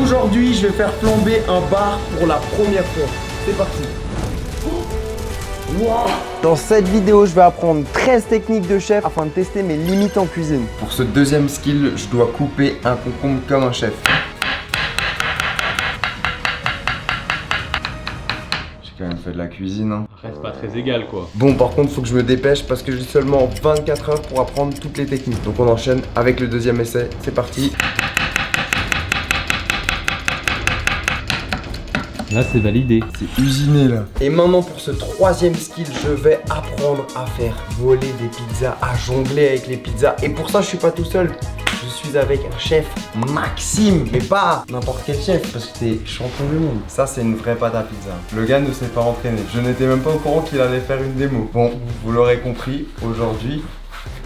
Aujourd'hui, je vais faire flamber un bar pour la première fois. C'est parti. Wow. Dans cette vidéo, je vais apprendre 13 techniques de chef afin de tester mes limites en cuisine. Pour ce deuxième skill, je dois couper un concombre comme un chef. J'ai quand même fait de la cuisine, hein. Reste pas très égal quoi. Bon, par contre, faut que je me dépêche parce que j'ai seulement 24 heures pour apprendre toutes les techniques. Donc on enchaîne avec le deuxième essai. C'est parti. Là c'est validé. C'est usiné là. Et maintenant pour ce troisième skill, je vais apprendre à faire voler des pizzas, à jongler avec les pizzas. Et pour ça, je suis pas tout seul. Je suis avec un chef, Maxime. Mais pas n'importe quel chef, parce que t'es champion du monde. Ça, c'est une vraie pâte à pizza. Le gars ne s'est pas entraîné. Je n'étais même pas au courant qu'il allait faire une démo. Bon, vous l'aurez compris, aujourd'hui,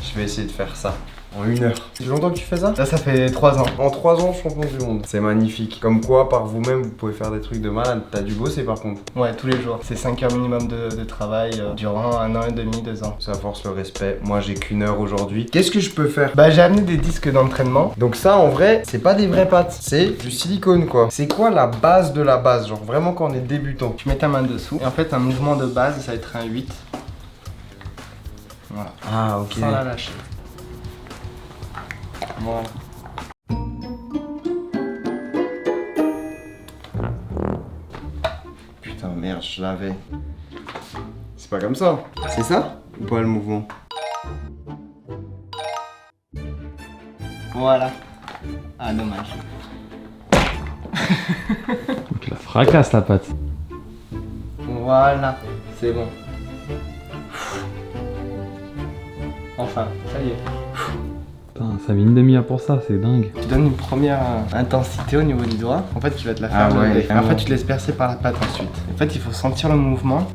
je vais essayer de faire ça. En 1 heure. Ça fait longtemps que tu fais ça? Là, ça fait 3 ans. En 3 ans, champion du monde. C'est magnifique. Comme quoi, par vous-même, vous pouvez faire des trucs de malade. T'as dû bosser par contre. Ouais, tous les jours. C'est 5 heures minimum de travail durant 1 an et demi, 2 ans. Ça force le respect. Moi, j'ai qu'1 heure aujourd'hui. Qu'est-ce que je peux faire? Bah, j'ai amené des disques d'entraînement. Donc ça, en vrai, c'est pas des vraies pâtes. C'est du silicone, quoi. C'est quoi la base de la base? Genre vraiment quand on est débutant. Tu mets ta main dessous. Et en fait, un mouvement de base, ça va être un 8. Voilà. Ah, ok. Sans la lâcher. Voilà. Putain, merde, je l'avais. C'est pas comme ça. C'est ça? Ou pas le mouvement? Voilà. Ah, dommage. Tu la fracasses la pâte. Voilà. C'est bon. Enfin, ça y est. Putain, ça met une demi-heure pour ça, c'est dingue. Tu donnes une première intensité au niveau du doigt. En fait, tu vas te la faire Ah ouais, lever. Et en fait, tu te laisses percer par la pâte ensuite. En fait, il faut sentir le mouvement.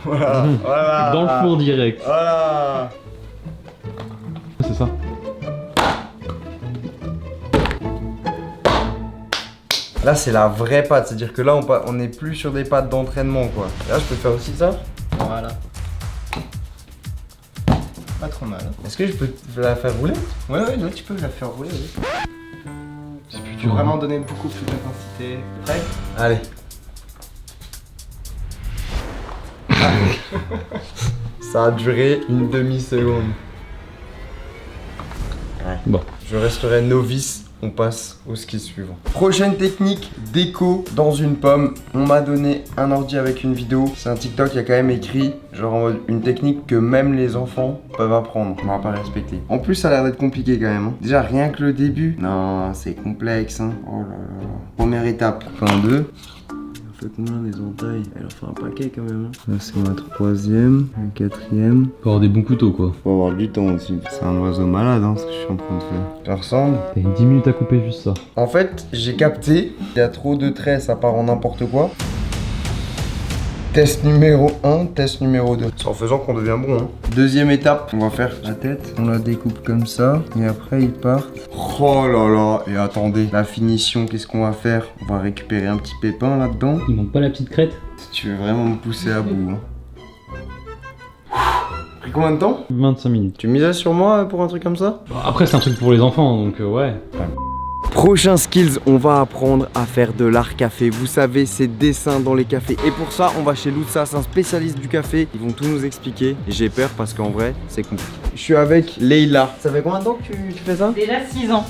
Voilà. Voilà. Dans le four direct. Voilà. C'est ça. Là, c'est la vraie pâte. C'est-à-dire que là, on n'est plus sur des pâtes d'entraînement, quoi. Là, je peux faire aussi ça? Voilà. Pas trop mal. Est-ce que je peux la faire rouler? Ouais, là, tu peux la faire rouler, oui. C'est plus Tu veux vraiment donner beaucoup plus d'intensité. Prêt? Allez. Ça a duré une demi-seconde. Ouais. Bon. Je resterai novice. On passe au skill suivant. Prochaine technique, déco dans une pomme. On m'a donné un ordi avec une vidéo. C'est un TikTok, il y a quand même écrit genre en mode une technique que même les enfants peuvent apprendre. On va pas respecter. En plus, ça a l'air d'être compliqué quand même. Hein. Déjà, rien que le début. Non, c'est complexe. Hein. Oh là là. Première étape. Fin 2. Ça fait combien les entailles? Elle en fait un paquet quand même. Hein. Là, c'est ma troisième. Un quatrième. Faut avoir des bons couteaux quoi. Faut avoir du temps aussi. C'est un oiseau malade hein, ce que je suis en train de faire. Ça ressemble. T'as eu 10 minutes à couper juste ça. En fait, j'ai capté, il y a trop de traits, ça part en n'importe quoi. Test numéro 1, test numéro 2. C'est en faisant qu'on devient bon. Hein. Deuxième étape, on va faire la tête. On la découpe comme ça. Et après, il part. Oh là là. Et attendez, la finition, qu'est-ce qu'on va faire? On va récupérer un petit pépin là-dedans. Il manque pas la petite crête? Si tu veux vraiment me pousser à bout. Hein. Pris combien de temps? 25 minutes. Tu misais sur moi pour un truc comme ça? Après c'est un truc pour les enfants donc ouais. Prochain skills, on va apprendre à faire de l'art café. Vous savez, ces dessins dans les cafés. Et pour ça, on va chez Loutsa, c'est un spécialiste du café. Ils vont tout nous expliquer. Et j'ai peur parce qu'en vrai, c'est compliqué. Je suis avec Leïla. Ça fait combien de temps que tu fais ça? Déjà 6 ans.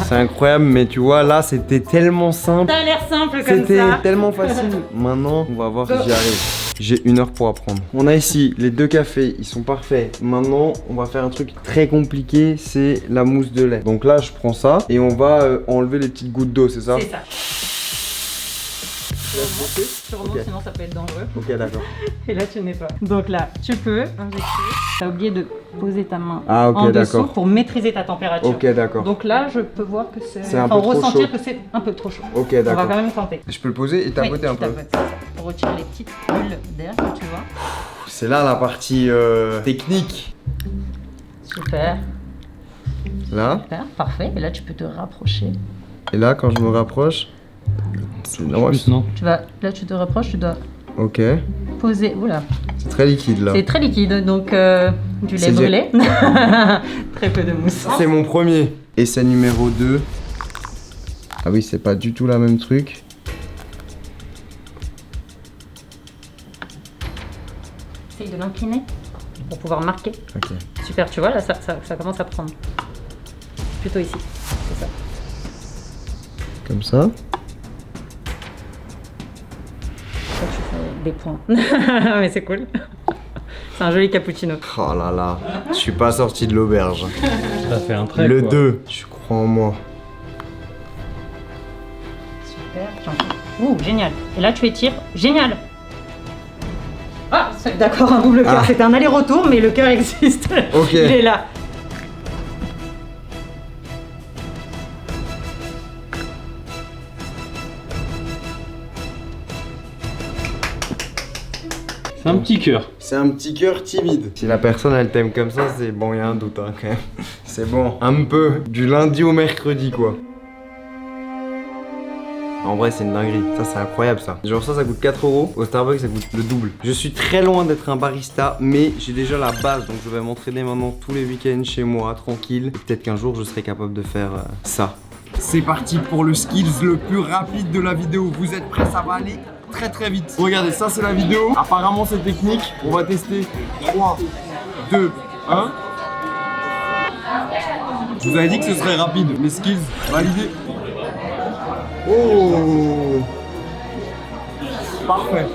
C'est incroyable, mais tu vois, là, c'était tellement simple. Ça a l'air simple comme C'était ça. tellement facile. Maintenant, on va voir si j'y arrive. J'ai 1 heure pour apprendre. On a ici les 2 cafés, ils sont parfaits. Maintenant, on va faire un truc très compliqué, c'est la mousse de lait. Donc là, je prends ça et on va enlever les petites gouttes d'eau, c'est ça? C'est ça. Sur l'eau, Ok. sinon ça peut être dangereux. Ok, d'accord. Et là, tu n'es pas. Donc là, tu peux injecter. T'as oublié de poser ta main Ah, ok, en dessous d'accord. pour maîtriser ta température. Ok, d'accord. Donc là, je peux voir que c'est. C'est un peu trop ressentir chaud. que c'est un peu trop chaud. Ok, On va d'accord. quand même tenter. Je peux le poser et tapoter Oui, un tu peu. tapotes, c'est ça. Pour retirer les petites bulles d'air que tu vois. C'est là la partie technique. Super. Là. Super, parfait. Et là, tu peux te rapprocher. Et là, quand je me rapproche, C'est normal. Plus, non? Tu vas, là tu te rapproches, tu dois Ok. poser. Oula, C'est très liquide là. c'est très liquide, donc du lait C'est brûlé. Très peu de mousse. C'est mon premier. Essai numéro 2. Ah oui, c'est pas du tout la même truc. Essaye de l'incliner pour pouvoir marquer. Ok. Super, tu vois, là ça commence à prendre. Plutôt ici, c'est ça. Comme ça. Là, tu fais des points. Mais c'est cool. C'est un joli cappuccino. Oh là là. Je suis pas sorti de l'auberge. Ça fait un trait. Le quoi. 2. Je crois en moi. Super. Ouh, génial. Et là, tu étires. Génial. Ah, d'accord, un double cœur. Ah. C'était un aller-retour, mais le cœur existe. Ok. Il est là. C'est un petit cœur. C'est un petit cœur timide. Si la personne elle t'aime comme ça, c'est bon, il y a un doute hein, quand même. C'est bon. Un peu. Du lundi au mercredi quoi. En vrai, c'est une dinguerie. Ça, c'est incroyable ça. Genre, ça coûte 4 €. Au Starbucks, ça coûte le double. Je suis très loin d'être un barista, mais j'ai déjà la base. Donc, je vais m'entraîner maintenant tous les week-ends chez moi, tranquille. Et peut-être qu'un jour, je serai capable de faire ça. C'est parti pour le skills le plus rapide de la vidéo. Vous êtes prêts? Ça va aller très très vite. Regardez, ça, c'est la vidéo. Apparemment, c'est technique. On va tester. 3, 2, 1. Je vous avais dit que ce serait rapide. Mes skills, validés. Oh! Parfait.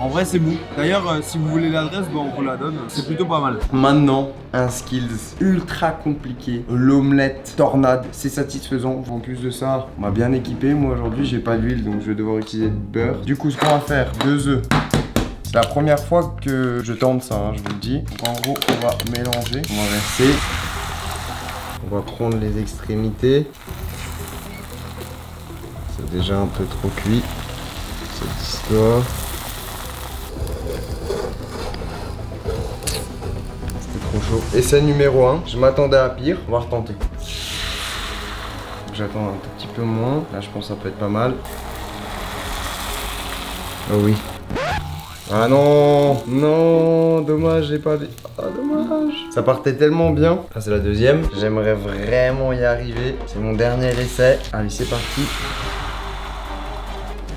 En vrai, c'est bon. D'ailleurs, si vous voulez l'adresse, on vous la donne. C'est plutôt pas mal. Maintenant, un skills ultra compliqué. L'omelette tornade. C'est satisfaisant. En plus de ça, on m'a bien équipé. Moi, aujourd'hui, j'ai pas d'huile, donc je vais devoir utiliser du beurre. Du coup, ce qu'on va faire, 2 œufs. C'est la première fois que je tente ça, hein, je vous le dis. Donc, en gros, on va mélanger. On va verser. On va prendre les extrémités. C'est déjà un peu trop cuit, cette histoire. C'était trop chaud. Essai numéro 1. Je m'attendais à pire. On va retenter. J'attends un tout petit peu moins. Là, je pense que ça peut être pas mal. Oh oui. Ah non, non, dommage, j'ai pas... Ah dommage. Ça partait tellement bien. Ah, c'est la deuxième. J'aimerais vraiment y arriver. C'est mon dernier essai. Allez, c'est parti.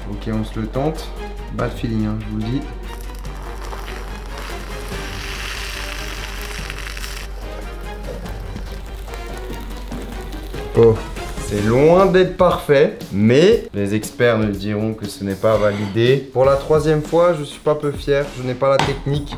Ok, on se le tente. Bad feeling, hein, je vous le dis. Oh. C'est loin d'être parfait, mais les experts me diront que ce n'est pas validé. Pour la 3e fois, je suis pas peu fier, je n'ai pas la technique.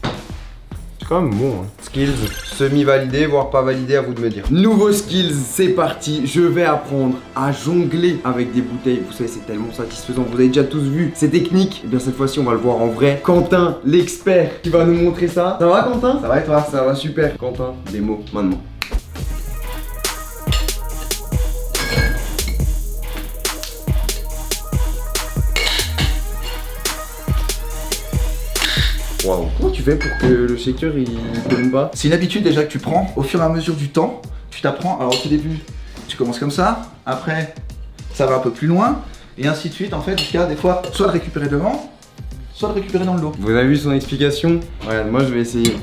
C'est quand même bon, hein. Skills, semi-validé, voire pas validé, à vous de me dire. Nouveau skills, c'est parti. Je vais apprendre à jongler avec des bouteilles. Vous savez, c'est tellement satisfaisant. Vous avez déjà tous vu ces techniques. Et bien cette fois-ci, on va le voir en vrai. Quentin, l'expert, qui va nous montrer ça. Ça va, Quentin? Ça va et toi? Ça va super. Quentin, des mots maintenant. Waouh. Comment tu fais pour que le shaker il tourne pas? C'est une habitude déjà que tu prends au fur et à mesure du temps. Tu t'apprends. Alors au tout début, tu commences comme ça. Après, ça va un peu plus loin. Et ainsi de suite, en fait, jusqu'à des fois, soit le récupérer devant, soit le récupérer dans le dos. Vous avez vu son explication? Regarde, moi je vais essayer.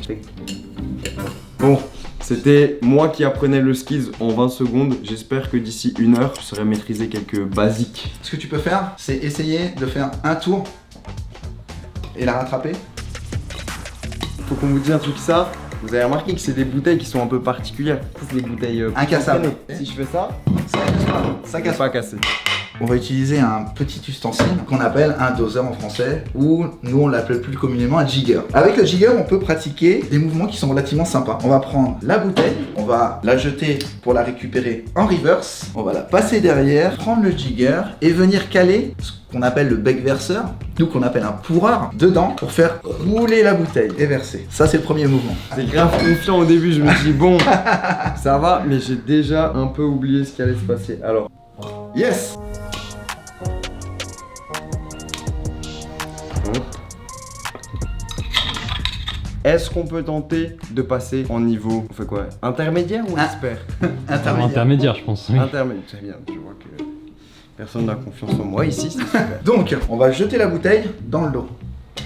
Bon, c'était moi qui apprenais le skills en 20 secondes. J'espère que d'ici 1 heure, je saurai maîtriser quelques basiques. Ce que tu peux faire, c'est essayer de faire un tour et la rattraper. Faut qu'on vous dise un truc ça. Vous avez remarqué que c'est des bouteilles qui sont un peu particulières. Ça, c'est des bouteilles Incassables. Si je fais ça, Ça casse pas casser. On va utiliser un petit ustensile qu'on appelle un doseur en français, ou nous on l'appelle plus communément un jigger. Avec le jigger, on peut pratiquer des mouvements qui sont relativement sympas. On va prendre la bouteille, on va la jeter pour la récupérer en reverse, on va la passer derrière, prendre le jigger et venir caler ce qu'on appelle le bec verseur, nous qu'on appelle un pourreur, dedans pour faire rouler la bouteille et verser. Ça c'est le premier mouvement. C'est grave confiant au début, je me suis dit bon, ça va, mais j'ai déjà un peu oublié ce qui allait se passer. Alors, Yes! Est-ce qu'on peut tenter de passer en niveau, on fait quoi, intermédiaire ou Ah. expert? Intermédiaire, je pense. Oui. Intermédiaire, très bien. Je vois que personne n'a confiance en moi ici, c'est super. Donc, on va jeter la bouteille dans le lot.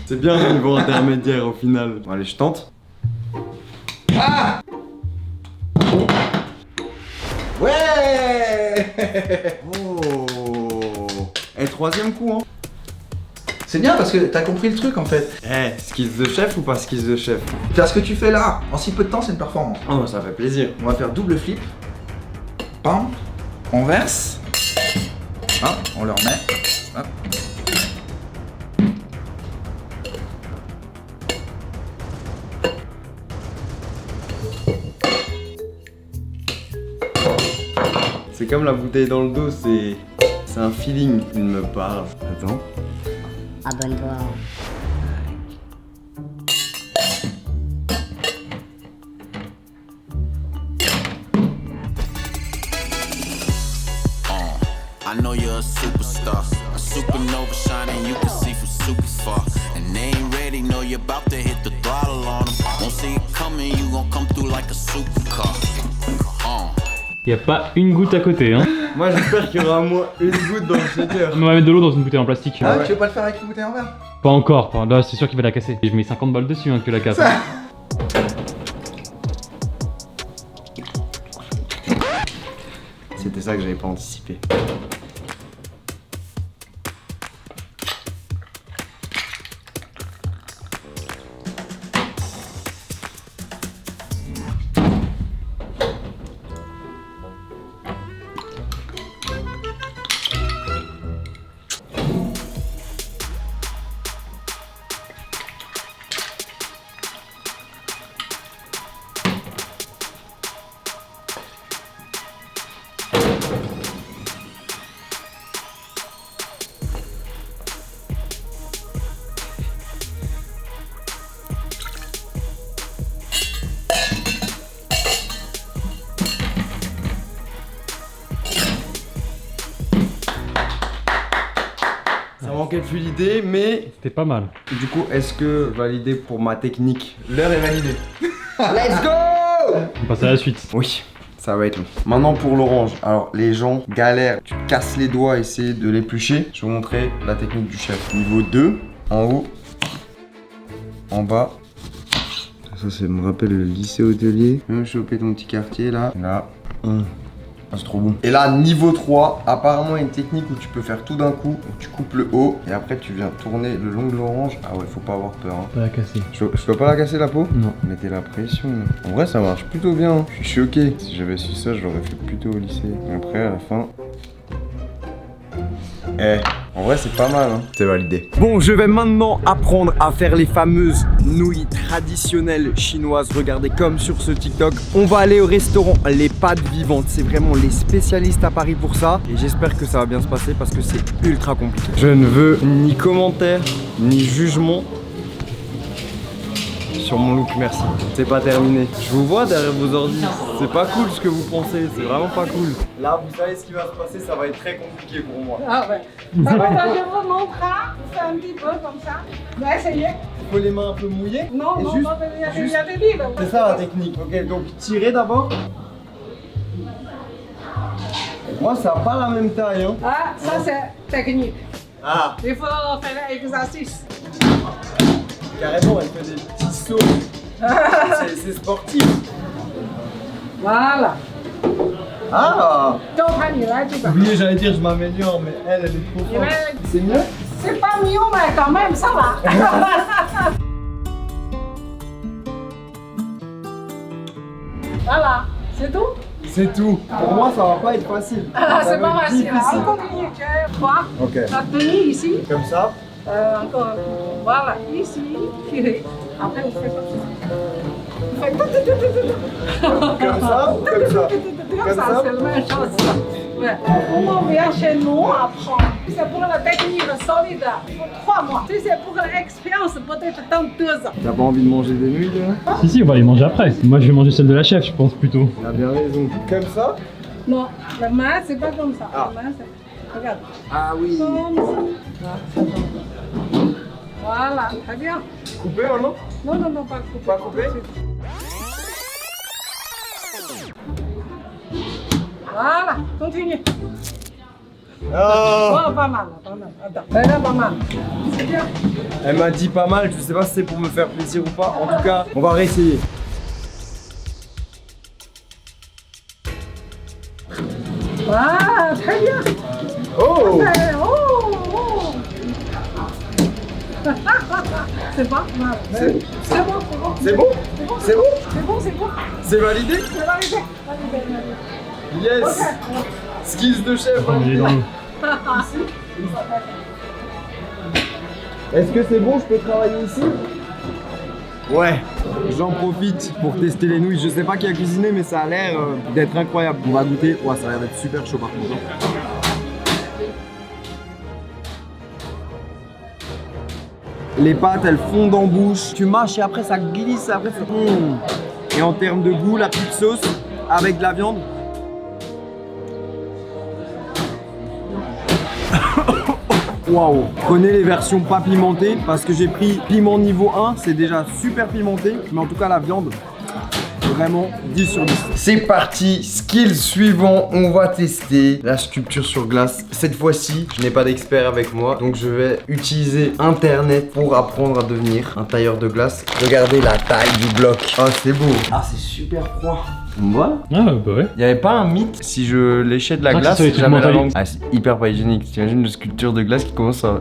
C'est bien le niveau intermédiaire au final. Bon, allez, je tente. Ah! Ouais! Oh. Et troisième coup, hein. C'est bien parce que t'as compris le truc en fait. Eh, skills de chef ou pas skills de chef? Faire ce que tu fais là, en si peu de temps, c'est une performance. Oh, ça fait plaisir. On va faire double flip. Pam. On verse. Hop, on le remet. Hop. C'est comme la bouteille dans le dos, c'est un feeling. Il me parle. Attends. Abonne-toi. I know you're a superstar, a supernova shining, you can see from super far. And they ain't ready, know you're about to hit the throttle on them. Won't see it coming, you gon' come through like a supercar. Y a pas une goutte à côté, hein. Moi, j'espère qu'il y aura au moins une goutte dans le shaker. On va mettre de l'eau dans une bouteille en plastique. Ah, ouais. tu veux pas le faire avec une bouteille en verre? Pas encore. Là, c'est sûr qu'il va la casser. Et je mets 50 balles dessus, hein, que la casse. C'était ça que j'avais pas anticipé. Ça manquait de fluidité, mais C'était pas mal. du coup, est-ce que validé pour ma technique? L'heure est validée. Let's go! On passe à la suite. Oui, ça va être long. Maintenant pour l'orange. Alors les gens galèrent, tu te casses les doigts, essayer de l'éplucher. Je vais vous montrer la technique du chef. Niveau 2, en haut, en bas. Ça me rappelle le lycée hôtelier. Même choper ton petit quartier là. Là. Ah, c'est trop bon. Et là, niveau 3, apparemment une technique où tu peux faire tout d'un coup. Où tu coupes le haut et après tu viens tourner le long de l'orange. Ah ouais, faut pas avoir peur. Hein. Pas la casser. Je peux pas la casser la peau? Non. Mettez la pression. En vrai, ça marche plutôt bien. Je suis choqué. Si j'avais su ça, je l'aurais fait plutôt au lycée. Et après, à la fin. Eh, en vrai, c'est pas mal. Hein. C'est validé. Bon, je vais maintenant apprendre à faire les fameuses nouilles traditionnelles chinoises. Regardez, comme sur ce TikTok. On va aller au restaurant Les Pâtes Vivantes. C'est vraiment les spécialistes à Paris pour ça. Et j'espère que ça va bien se passer parce que c'est ultra compliqué. Je ne veux ni commentaire, ni jugement sur mon look, merci. C'est pas terminé. Je vous vois derrière vos ordi. C'est pas cool ce que vous pensez, c'est vraiment pas cool. Là, vous savez ce qui va se passer, ça va être très compliqué pour moi. Ah ouais. Alors, je vous montre, c'est un petit peu comme ça. On va essayer. Il faut les mains un peu mouillées. Non, et non, juste, non, il y juste- a des livres. C'est ça la technique, ok? Donc tirez d'abord. Moi, ça n'a pas la même taille, hein. Ah, ça c'est technique. Ah, Il faut faire l'exercice. carrément, elle fait des petits sauts. C'est sportif. Voilà. Ah, 都看你来这个。 oublié, j'allais dire je m'améliore, mais elle est trop 你 forte. 们 C'est mieux? c'est pas mieux, mais quand même ça va. Voilà, c'est tout. C'est tout. Pour moi, ça va pas être facile. Ah, Ça c'est va pas être facile. difficile. On continue. Tu vois, Ok. la tenue ici. Comme ça. Encore. Voilà, ici, tiré. Après, vous faites comme ça. Vous faites Comme ça ou comme ça? Comme ça, c'est la même chose. Ouais. On vient chez nous apprendre. Si c'est pour la technique solide, il faut 3 mois. Si c'est pour l'expérience, peut-être dans 2 ans. T'as pas envie de manger des nouilles, là? Si, on va les manger après. Moi, je vais manger celle de la chef, je pense plutôt. T'as bien raison. Comme ça? Non, la main, c'est pas comme ça. Ah. La main, c'est... Regarde. Ah oui. Comme ça. Voilà, très bien. Couper maintenant? Non, non, non, pas couper. Pas couper? Voilà, continue. Ah, Oh, pas mal, pas mal. Attends, là, pas mal. C'est bien. elle m'a dit pas mal, je sais pas si c'est pour me faire plaisir ou pas. En tout cas, on va réessayer. Voilà, très bien. Oh! Oh, oh. C'est pas mal. C'est bon, c'est bon. c'est bon? C'est bon? C'est bon, c'est bon. C'est validé? C'est validé. Validé, validé. Yes! Skills de chef. On est dans le- Est-ce que c'est bon, je peux travailler ici? Ouais, j'en profite pour tester les nouilles. Je sais pas qui a cuisiné, mais ça a l'air d'être incroyable. On va goûter. Ouais, ça a l'air d'être super chaud par contre. Les pâtes, elles fondent en bouche. Tu mâches et après ça glisse. Après, Et en termes de goût, la petite sauce avec de la viande. Waouh! Prenez les versions pas pimentées parce que j'ai pris piment niveau 1, c'est déjà super pimenté, mais en tout cas la viande, vraiment 10 sur 10. C'est parti, skill suivant, on va tester la sculpture sur glace. Cette fois-ci, je n'ai pas d'expert avec moi, donc je vais utiliser internet pour apprendre à devenir un tailleur de glace. Regardez la taille du bloc. Ah, c'est beau. Ah, c'est super froid. Voilà. Ah bah ouais. Il n'y avait pas un mythe si je léchais de la Ah, glace, c'est ça, les trucs jamais la mentaliques. langue. Ah, c'est hyper pas hygiénique. T'imagines une sculpture de glace qui commence à.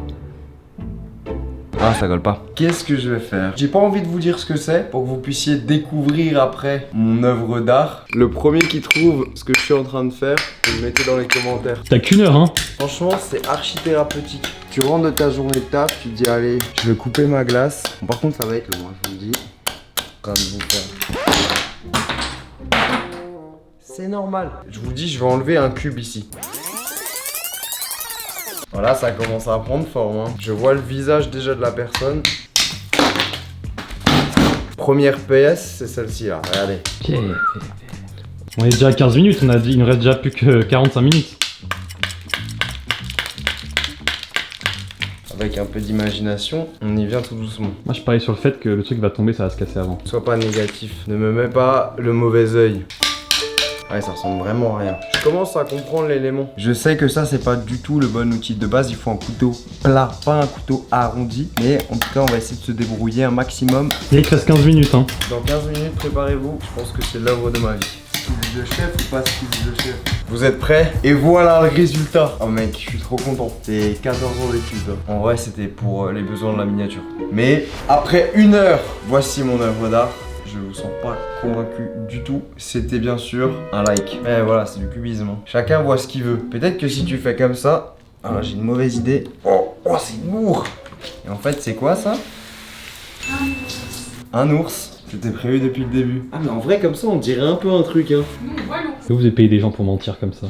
Ah, ça colle pas. Qu'est-ce que je vais faire? J'ai pas envie de vous dire ce que c'est pour que vous puissiez découvrir après mon œuvre d'art. Le premier qui trouve ce que je suis en train de faire, vous le mettez dans les commentaires. T'as qu'une heure, hein. Franchement, c'est archi thérapeutique. Tu rentres de ta journée de taf, tu te dis allez, je vais couper ma glace. Bon, par contre, ça va être long, hein, je vous le dis. Comme vous faire. C'est normal. Je vous dis, je vais enlever un cube ici. Voilà, ça commence à prendre forme. Hein. Je vois le visage déjà de la personne. Première PS, c'est celle-ci là. Regardez. Ok. On est déjà à 15 minutes, il nous reste déjà plus que 45 minutes. Avec un peu d'imagination, on y vient tout doucement. Moi je parie sur le fait que le truc va tomber, ça va se casser avant. Sois pas négatif. Ne me mets pas le mauvais œil. Ouais, ça ressemble vraiment à rien. Je commence à comprendre l'élément. Je sais que ça, c'est pas du tout le bon outil de base. Il faut un couteau plat, pas un couteau arrondi. Mais en tout cas, on va essayer de se débrouiller un maximum. Il te reste 15 minutes, hein. Dans 15 minutes, préparez-vous. Je pense que c'est l'œuvre de ma vie. Skills de chef ou pas skills de chef? Vous êtes prêts? Et voilà le résultat. Oh mec, je suis trop content. C'est 14 ans d'études. En vrai, c'était pour les besoins de la miniature. Mais après 1 heure, voici mon œuvre d'art. Je vous sens pas convaincu du tout. C'était bien sûr un like. Mais voilà, c'est du cubisme. Hein. Chacun voit ce qu'il veut. Peut-être que si tu fais comme ça... Ah, j'ai une mauvaise idée. Oh, c'est lourd. Et en fait, c'est quoi ça? Un ours. C'était prévu depuis le début. Ah, mais en vrai, comme ça, on dirait un peu un truc. Hein. Vous avez payé des gens pour mentir comme ça.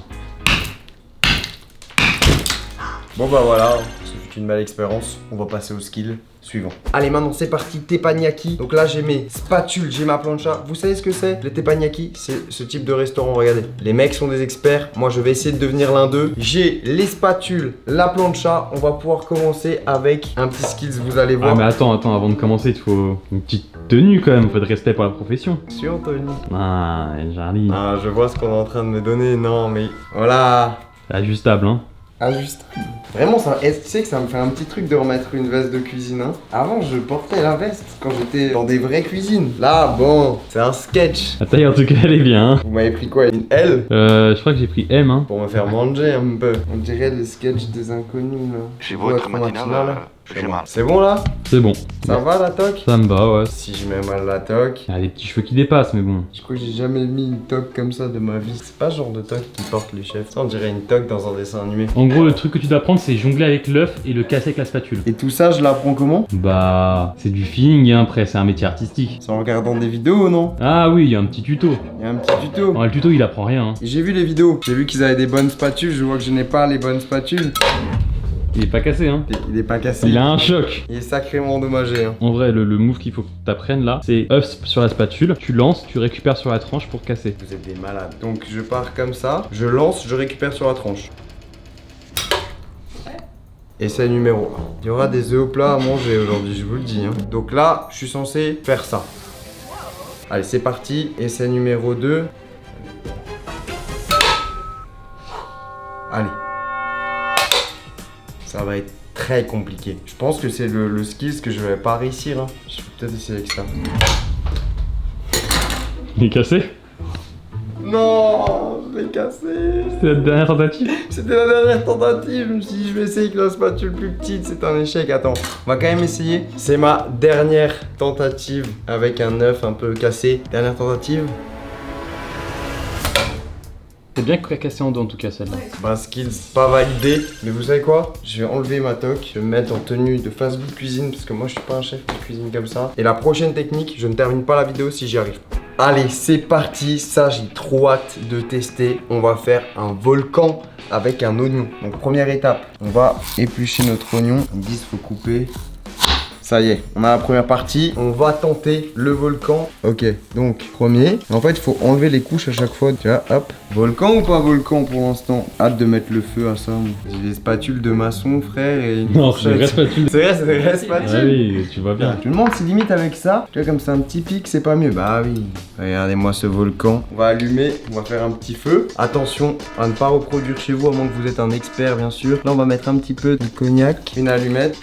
Bon bah voilà, ce fut une belle expérience. On va passer au skill suivant. Allez, maintenant c'est parti, teppanyaki. Donc là j'ai mes spatules, j'ai ma plancha. Vous savez ce que c'est? Les teppanyaki, c'est ce type de restaurant, regardez. Les mecs sont des experts, moi je vais essayer de devenir l'un d'eux. J'ai les spatules, la plancha. On va pouvoir commencer avec un petit skills, vous allez voir. Ah mais attends, avant de commencer, il te faut une petite tenue quand même, faut de respect pour la profession. Sûr, Tony? Ah, joli. Ah, je vois ce qu'on est en train de me donner, non mais... Voilà. Ajustable, hein. Ajustable. Vraiment, ça, tu sais que ça me fait un petit truc de remettre une veste de cuisine. Hein. Avant, je portais la veste quand j'étais dans des vraies cuisines. Là, bon, c'est un sketch. La taille en tout cas, elle est bien, hein. Vous m'avez pris quoi? Une L? Je crois que j'ai pris M, hein. Pour me faire manger un peu. On dirait le sketch des inconnus, là. Chez votre matinale, j'ai mal. C'est bon, là? C'est bon. Ça va, la toque? Ça me va, ouais. Si je mets mal la toque... Il y a des petits cheveux qui dépassent, mais bon. Je crois que j'ai jamais mis une toque comme ça de ma vie. C'est pas ce genre de toque qui portent les chefs. Ça, on dirait une toque dans un dessin animé. En gros, le truc que tu dois apprendre, c'est jongler avec l'œuf et le casser avec la spatule. Et tout ça, je l'apprends comment? Bah, c'est du feeling, hein, après, c'est un métier artistique. C'est en regardant des vidéos, non? Ah oui, il y a un petit tuto. Il y a un petit tuto. Non, le tuto, il apprend rien, hein. J'ai vu les vidéos, j'ai vu qu'ils avaient des bonnes spatules, je vois que je n'ai pas les bonnes spatules. Il est pas cassé, hein. Il est pas cassé. Il a un choc. Il est sacrément endommagé. Hein. En vrai, le move qu'il faut que t'apprennes là, c'est œuf sur la spatule, tu lances, tu récupères sur la tranche pour casser. Vous êtes des malades. Donc je pars comme ça, je lance, je récupère sur la tranche. Essai numéro 1. Il y aura des œufs au plat à manger aujourd'hui, je vous le dis. Hein. Donc là, je suis censé faire ça. Allez, c'est parti. Essai numéro 2. Allez. Ça va être très compliqué. Je pense que c'est le skills que je vais pas réussir. Hein. Je vais peut-être essayer avec ça. Il est cassé? Non, je l'ai cassé. C'est la dernière tentative? C'était la dernière tentative. Je me suis dit, je vais essayer avec la spatule plus petite. C'est un échec. Attends, on va quand même essayer. C'est ma dernière tentative avec un œuf un peu cassé. Dernière tentative. C'est bien cassé en deux en tout cas celle-là. Bah, skills pas validé. Mais vous savez quoi? Je vais enlever ma toque. Je vais me mettre en tenue de fast food cuisine parce que moi je suis pas un chef qui cuisine comme ça. Et la prochaine technique, je ne termine pas la vidéo si j'y arrive pas. Allez, c'est parti. Ça, j'ai trop hâte de tester. On va faire un volcan avec un oignon. Donc, première étape, on va éplucher notre oignon. Ils disent faut couper. Ça y est, on a la première partie. On va tenter le volcan. Ok, donc premier. En fait, il faut enlever les couches à chaque fois. Tu vois, hop. Volcan ou pas volcan pour l'instant? Hâte de mettre le feu à ça. J'ai des spatules de maçon, frère. Et Non, c'est une vraie spatule. C'est vrai, c'est des vraies spatules. Ah oui, tu vois bien. Je me demande si limite avec ça, tu vois, comme c'est un petit pic, c'est pas mieux. Bah oui. Regardez-moi ce volcan. On va allumer, on va faire un petit feu. Attention à ne pas reproduire chez vous, à moins que vous êtes un expert, bien sûr. Là, on va mettre un petit peu de cognac, une allumette.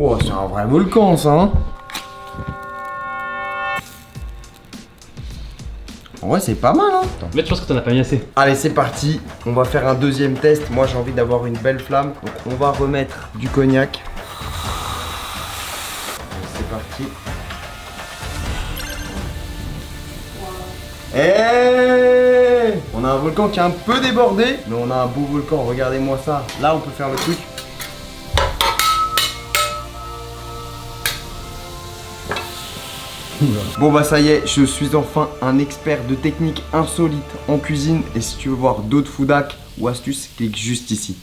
Oh, c'est un vrai volcan, ça, hein. En vrai, c'est pas mal, hein. Mais je pense que t'en as pas mis assez. Allez, c'est parti. On va faire un deuxième test. Moi, j'ai envie d'avoir une belle flamme. Donc, on va remettre du cognac. C'est parti. Hey, on a un volcan qui est un peu débordé, mais on a un beau volcan. Regardez-moi ça. Là, on peut faire le truc. Bon bah ça y est, je suis enfin un expert de techniques insolites en cuisine. Et si tu veux voir d'autres food hacks ou astuces, clique juste ici.